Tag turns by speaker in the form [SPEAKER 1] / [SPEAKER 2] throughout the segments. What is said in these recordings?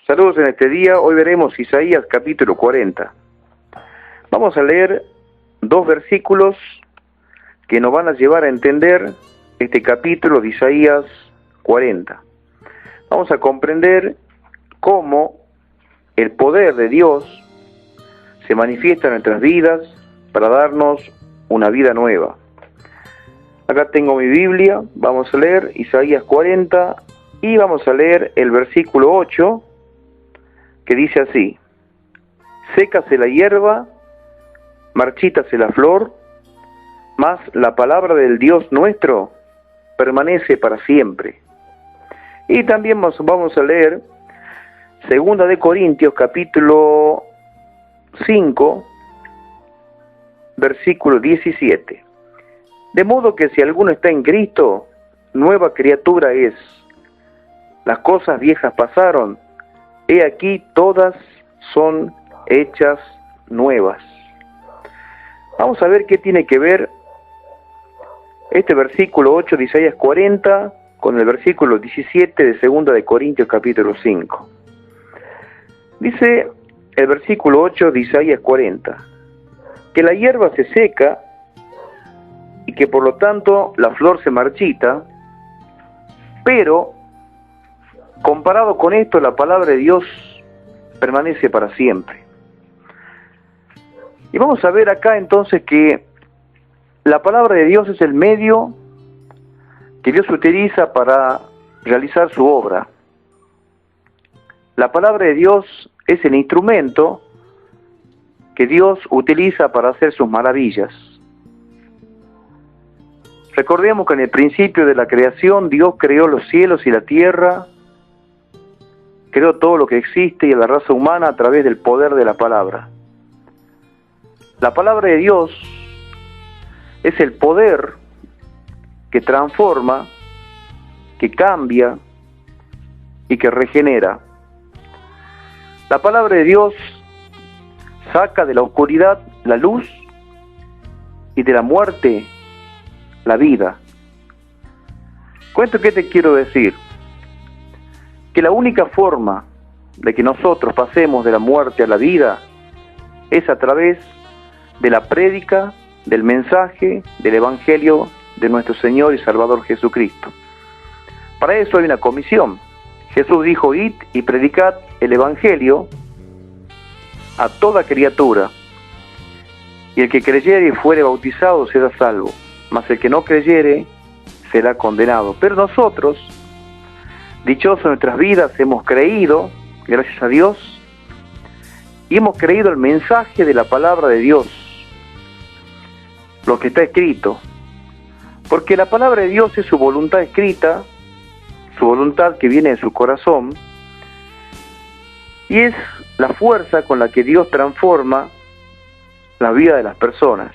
[SPEAKER 1] Saludos en este día. Hoy veremos Isaías capítulo 40. Vamos a leer dos versículos que nos van a llevar a entender este capítulo de Isaías 40. Vamos a comprender cómo el poder de Dios se manifiesta en nuestras vidas para darnos una vida nueva. Acá tengo mi Biblia, vamos a leer Isaías 40 y vamos a leer el versículo 8 que dice así: sécase la hierba, marchítase la flor, mas la palabra del Dios nuestro permanece para siempre. Y también vamos a leer Segunda de Corintios capítulo 5, versículo 17. De modo que si alguno está en Cristo, nueva criatura es. Las cosas viejas pasaron, he aquí todas son hechas nuevas. Vamos a ver qué tiene que ver este versículo 8 de Isaías 40 con el versículo 17 de Segunda de Corintios capítulo 5. Dice el versículo 8 de Isaías 40, que la hierba se seca y que por lo tanto la flor se marchita, pero comparado con esto, la palabra de Dios permanece para siempre. Y vamos a ver acá entonces que la palabra de Dios es el medio que Dios utiliza para realizar su obra. La palabra de Dios es el instrumento que Dios utiliza para hacer sus maravillas. Recordemos que en el principio de la creación Dios creó los cielos y la tierra, creó todo lo que existe y a la raza humana a través del poder de la palabra. La palabra de Dios es el poder que transforma, que cambia y que regenera. La palabra de Dios saca de la oscuridad la luz y de la muerte la vida. ¿Qué te quiero decir? Que la única forma de que nosotros pasemos de la muerte a la vida es a través de la prédica, del mensaje, del evangelio de nuestro Señor y Salvador Jesucristo. Para eso hay una comisión. Jesús dijo: id y predicad el evangelio a toda criatura, y el que creyere y fuere bautizado será salvo, mas el que no creyere será condenado. Pero nosotros, dichosos en nuestras vidas, hemos creído, gracias a Dios, y hemos creído el mensaje de la palabra de Dios, lo que está escrito, porque la palabra de Dios es su voluntad escrita, su voluntad que viene de su corazón, y es la fuerza con la que Dios transforma la vida de las personas.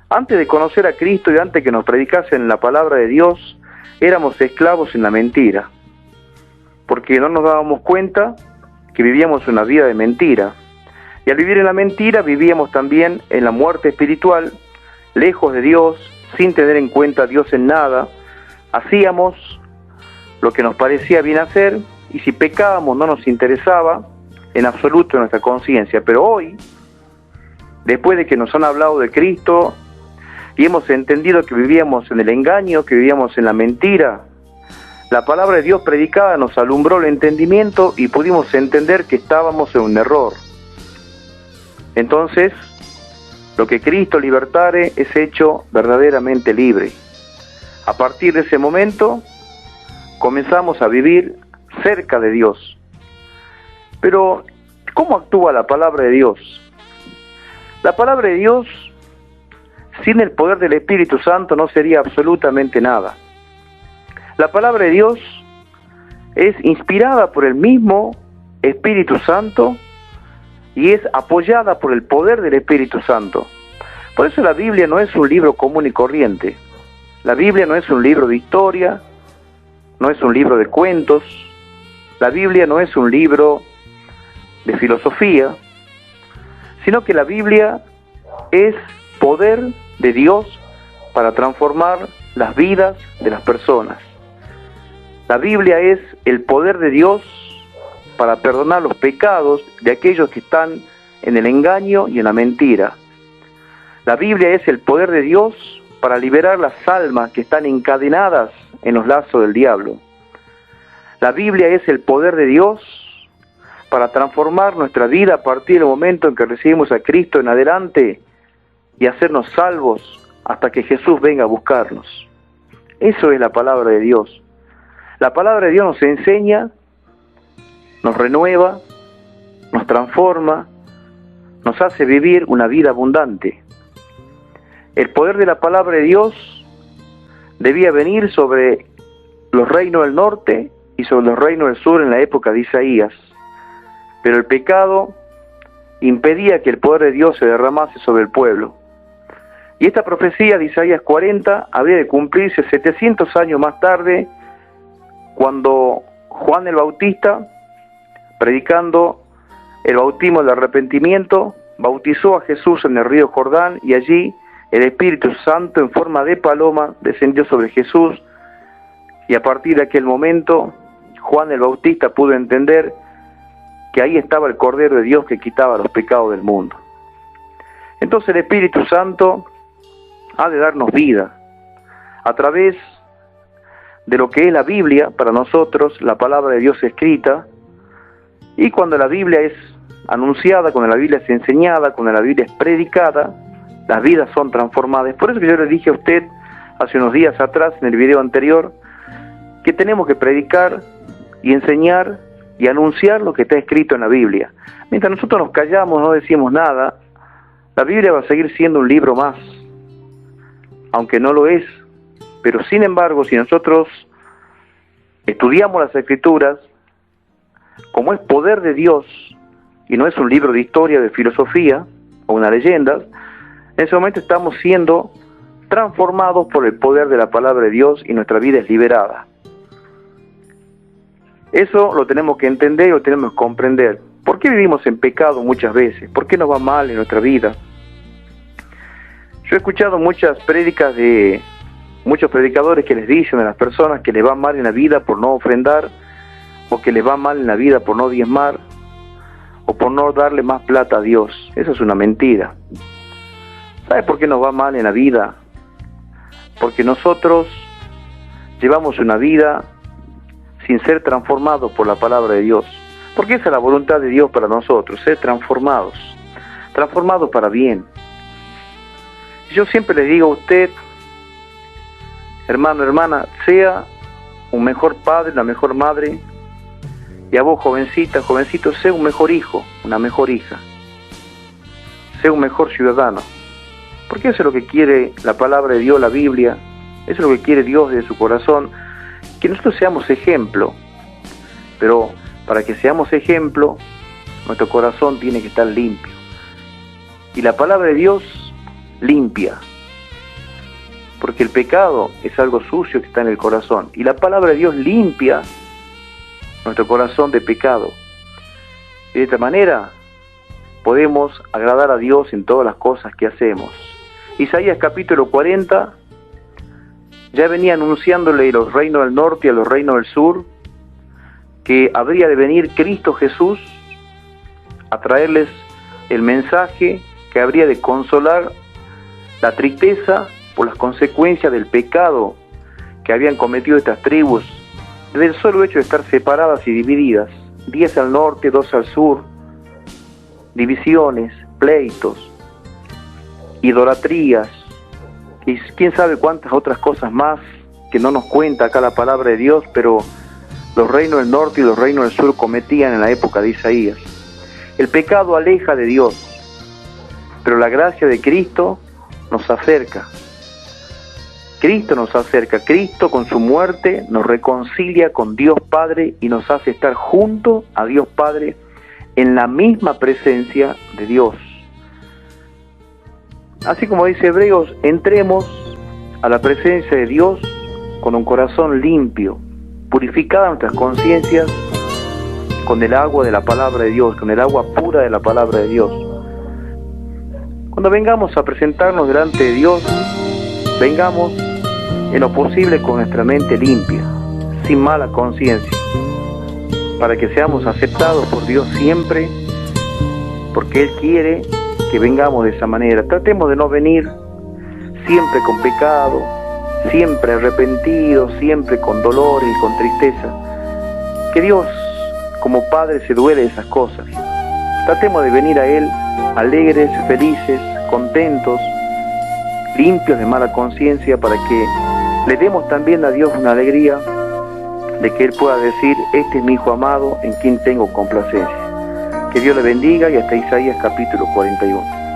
[SPEAKER 1] Antes de conocer a Cristo y antes que nos predicasen la palabra de Dios, éramos esclavos en la mentira, porque no nos dábamos cuenta que vivíamos una vida de mentira, y al vivir en la mentira vivíamos también en la muerte espiritual, lejos de Dios, sin tener en cuenta a Dios en nada. Hacíamos lo que nos parecía bien hacer, y si pecábamos no nos interesaba en absoluto nuestra conciencia. Pero hoy, después de que nos han hablado de Cristo y hemos entendido que vivíamos en el engaño, que vivíamos en la mentira, la palabra de Dios predicada nos alumbró el entendimiento y pudimos entender que estábamos en un error. Entonces, lo que Cristo libertare es hecho verdaderamente libre. A partir de ese momento, comenzamos a vivir cerca de Dios. Pero, ¿cómo actúa la palabra de Dios? La palabra de Dios, sin el poder del Espíritu Santo, no sería absolutamente nada. La palabra de Dios es inspirada por el mismo Espíritu Santo y es apoyada por el poder del Espíritu Santo. Por eso la Biblia no es un libro común y corriente. La Biblia no es un libro de historia, no es un libro de cuentos. La Biblia no es un libro de filosofía, sino que la Biblia es poder de Dios para transformar las vidas de las personas. La Biblia es el poder de Dios para perdonar los pecados de aquellos que están en el engaño y en la mentira. La Biblia es el poder de Dios para liberar las almas que están encadenadas en los lazos del diablo. La Biblia es el poder de Dios para transformar nuestra vida a partir del momento en que recibimos a Cristo en adelante y hacernos salvos hasta que Jesús venga a buscarnos. Eso es la palabra de Dios. La palabra de Dios nos enseña, nos renueva, nos transforma, nos hace vivir una vida abundante. El poder de la palabra de Dios debía venir sobre los reinos del norte y sobre los reinos del sur en la época de Isaías. Pero el pecado impedía que el poder de Dios se derramase sobre el pueblo. Y esta profecía de Isaías 40 habría de cumplirse 700 años más tarde, cuando Juan el Bautista, predicando el bautismo del arrepentimiento, bautizó a Jesús en el río Jordán, y allí el Espíritu Santo en forma de paloma descendió sobre Jesús, y a partir de aquel momento Juan el Bautista pudo entender que ahí estaba el Cordero de Dios que quitaba los pecados del mundo. Entonces el Espíritu Santo ha de darnos vida a través de lo que es la Biblia para nosotros, la palabra de Dios escrita, y cuando la Biblia es anunciada, cuando la Biblia es enseñada, cuando la Biblia es predicada, las vidas son transformadas. Por eso que yo le dije a usted hace unos días atrás, en el video anterior, que tenemos que predicar y enseñar y anunciar lo que está escrito en la Biblia. Mientras nosotros nos callamos, no decimos nada, la Biblia va a seguir siendo un libro más, aunque no lo es. Pero sin embargo, si nosotros estudiamos las Escrituras, como es poder de Dios y no es un libro de historia, de filosofía o una leyenda, en ese momento estamos siendo transformados por el poder de la palabra de Dios y nuestra vida es liberada. Eso lo tenemos que entender y lo tenemos que comprender. ¿Por qué vivimos en pecado muchas veces? ¿Por qué nos va mal en nuestra vida? Yo he escuchado muchas prédicas de muchos predicadores que les dicen a las personas que les va mal en la vida por no ofrendar, o que les va mal en la vida por no diezmar, o por no darle más plata a Dios. Eso es una mentira. ¿Sabe por qué nos va mal en la vida? Porque nosotros llevamos una vida sin ser transformados por la palabra de Dios. Porque esa es la voluntad de Dios para nosotros, ser transformados para bien. Yo siempre le digo a usted, hermano, hermana, sea un mejor padre, una mejor madre, y a vos, jovencita, jovencito, sea un mejor hijo, una mejor hija, sea un mejor ciudadano. Porque eso es lo que quiere la palabra de Dios, la Biblia, eso es lo que quiere Dios de su corazón, que nosotros seamos ejemplo. Pero para que seamos ejemplo, nuestro corazón tiene que estar limpio. Y la palabra de Dios limpia, porque el pecado es algo sucio que está en el corazón, y la palabra de Dios limpia nuestro corazón de pecado. Y de esta manera podemos agradar a Dios en todas las cosas que hacemos. Isaías capítulo 40 ya venía anunciándole a los reinos del norte y a los reinos del sur que habría de venir Cristo Jesús a traerles el mensaje que habría de consolar la tristeza por las consecuencias del pecado que habían cometido estas tribus, desde el solo hecho de estar separadas y divididas, 10 al norte, 2 al sur, divisiones, pleitos, idolatrías, y quién sabe cuántas otras cosas más que no nos cuenta acá la palabra de Dios, pero los reinos del norte y los reinos del sur cometían en la época de Isaías. El pecado aleja de Dios, pero la gracia de Cristo nos acerca. Cristo nos acerca, Cristo con su muerte nos reconcilia con Dios Padre y nos hace estar junto a Dios Padre en la misma presencia de Dios. Así como dice Hebreos, entremos a la presencia de Dios con un corazón limpio, purificada nuestras conciencias con el agua de la palabra de Dios, con el agua pura de la palabra de Dios. Cuando vengamos a presentarnos delante de Dios, vengamos en lo posible con nuestra mente limpia, sin mala conciencia. para que seamos aceptados por Dios siempre, porque Él quiere que vengamos de esa manera. Tratemos de no venir siempre con pecado, siempre arrepentidos, siempre con dolores y con tristeza. Que Dios, como Padre, se duele de esas cosas. Tratemos de venir a Él alegres, felices, contentos, limpios de mala conciencia, para que le demos también a Dios una alegría de que Él pueda decir: este es mi Hijo amado en quien tengo complacencia. Que Dios le bendiga, y hasta Isaías capítulo 41.